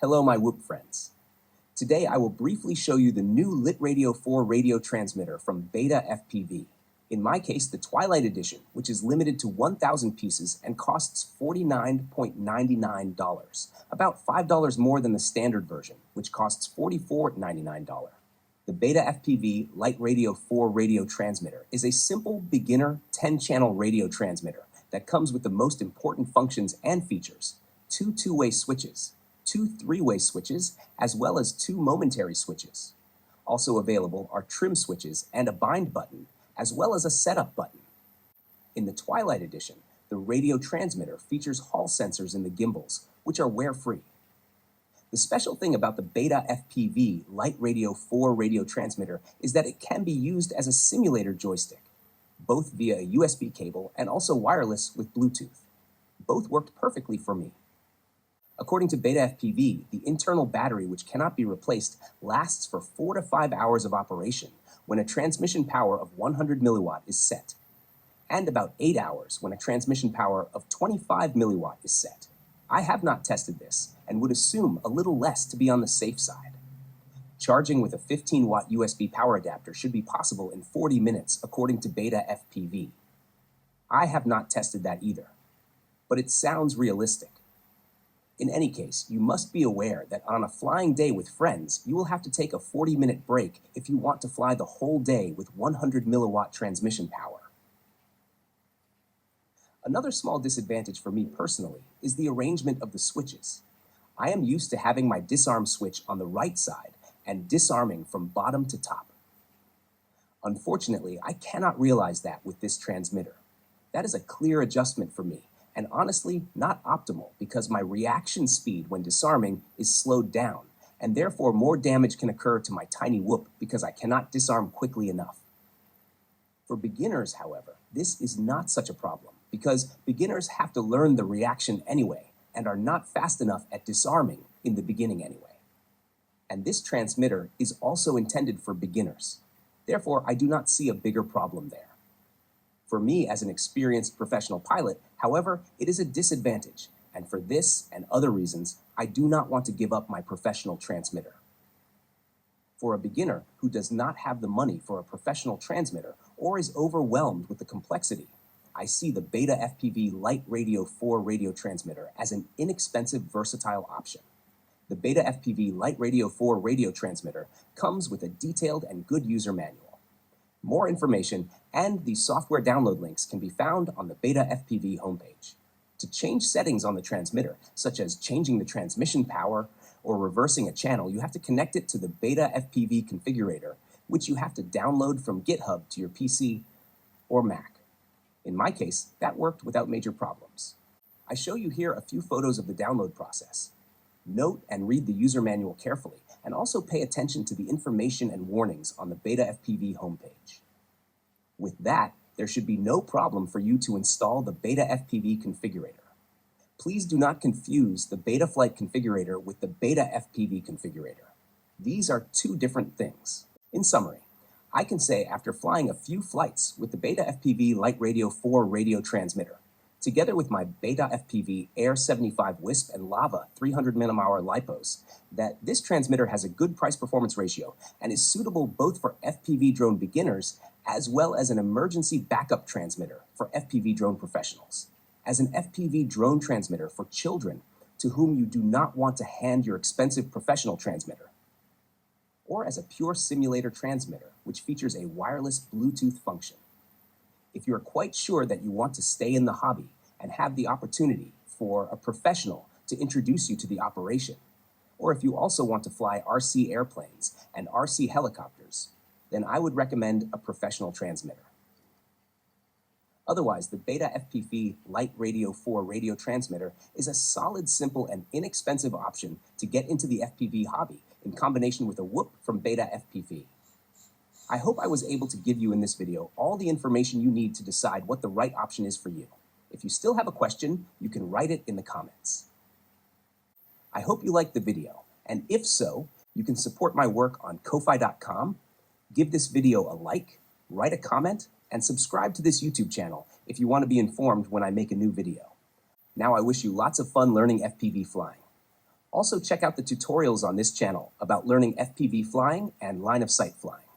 Hello, my Whoop friends. Today I will briefly show you the new LiteRadio 4 radio transmitter from Betafpv. In my case, the Twilight Edition, which is limited to 1,000 pieces and costs $49.99, about $5 more than the standard version, which costs $44.99. The Betafpv LiteRadio 4 radio transmitter is a simple, beginner, 10-channel radio transmitter that comes with the most important functions and features: 2 two-way switches, 2 three-way switches, as well as 2 momentary switches. Also available are trim switches and a bind button, as well as a setup button. In the Twilight Edition, the radio transmitter features Hall sensors in the gimbals, which are wear-free. The special thing about the Betafpv LiteRadio 4 radio transmitter is that it can be used as a simulator joystick, both via a USB cable and also wireless with Bluetooth. Both worked perfectly for me. According to Betafpv, the internal battery, which cannot be replaced, lasts for 4 to 5 hours of operation when a transmission power of 100 milliwatt is set, and about 8 hours when a transmission power of 25 milliwatt is set. I have not tested this and would assume a little less to be on the safe side. Charging with a 15-watt USB power adapter should be possible in 40 minutes, according to Betafpv. I have not tested that either, but it sounds realistic. In any case, you must be aware that on a flying day with friends, you will have to take a 40-minute break if you want to fly the whole day with 100 milliwatt transmission power. Another small disadvantage for me personally is the arrangement of the switches. I am used to having my disarm switch on the right side and disarming from bottom to top. Unfortunately, I cannot realize that with this transmitter. That is a clear adjustment for me, and honestly, not optimal because my reaction speed when disarming is slowed down, and therefore more damage can occur to my tiny whoop because I cannot disarm quickly enough. For beginners, however, this is not such a problem because beginners have to learn the reaction anyway and are not fast enough at disarming in the beginning anyway. And this transmitter is also intended for beginners. Therefore, I do not see a bigger problem there. For me, as an experienced professional pilot, however, it is a disadvantage, and for this and other reasons, I do not want to give up my professional transmitter. For a beginner who does not have the money for a professional transmitter or is overwhelmed with the complexity, I see the Betafpv LiteRadio 4 radio transmitter as an inexpensive, versatile option. The Betafpv LiteRadio 4 radio transmitter comes with a detailed and good user manual. More information and the software download links can be found on the Betafpv homepage. To change settings on the transmitter, such as changing the transmission power or reversing a channel, you have to connect it to the Betafpv Configurator, which you have to download from GitHub to your PC or Mac. In my case, that worked without major problems. I show you here a few photos of the download process. Note and read the user manual carefully, and also pay attention to the information and warnings on the Betafpv homepage. With that, there should be no problem for you to install the Betafpv Configurator. Please do not confuse the Betaflight Configurator with the Betafpv Configurator. These are two different things. In summary, I can say after flying a few flights with the Betafpv LiteRadio 4 radio transmitter, together with my Betafpv Air 75 Wisp and Lava 300 mmH LiPos, that this transmitter has a good price-performance ratio and is suitable both for FPV drone beginners as well as an emergency backup transmitter for FPV drone professionals. As an FPV drone transmitter for children to whom you do not want to hand your expensive professional transmitter, or as a pure simulator transmitter which features a wireless Bluetooth function. If you are quite sure that you want to stay in the hobby and have the opportunity for a professional to introduce you to the operation, or if you also want to fly RC airplanes and RC helicopters, then I would recommend a professional transmitter. Otherwise, the Betafpv LiteRadio 4 radio transmitter is a solid, simple, and inexpensive option to get into the FPV hobby in combination with a whoop from Betafpv. I hope I was able to give you in this video all the information you need to decide what the right option is for you. If you still have a question, you can write it in the comments. I hope you liked the video, and if so, you can support my work on Ko-Fi.com, give this video a like, write a comment, and subscribe to this YouTube channel if you want to be informed when I make a new video. Now I wish you lots of fun learning FPV flying. Also check out the tutorials on this channel about learning FPV flying and line-of-sight flying.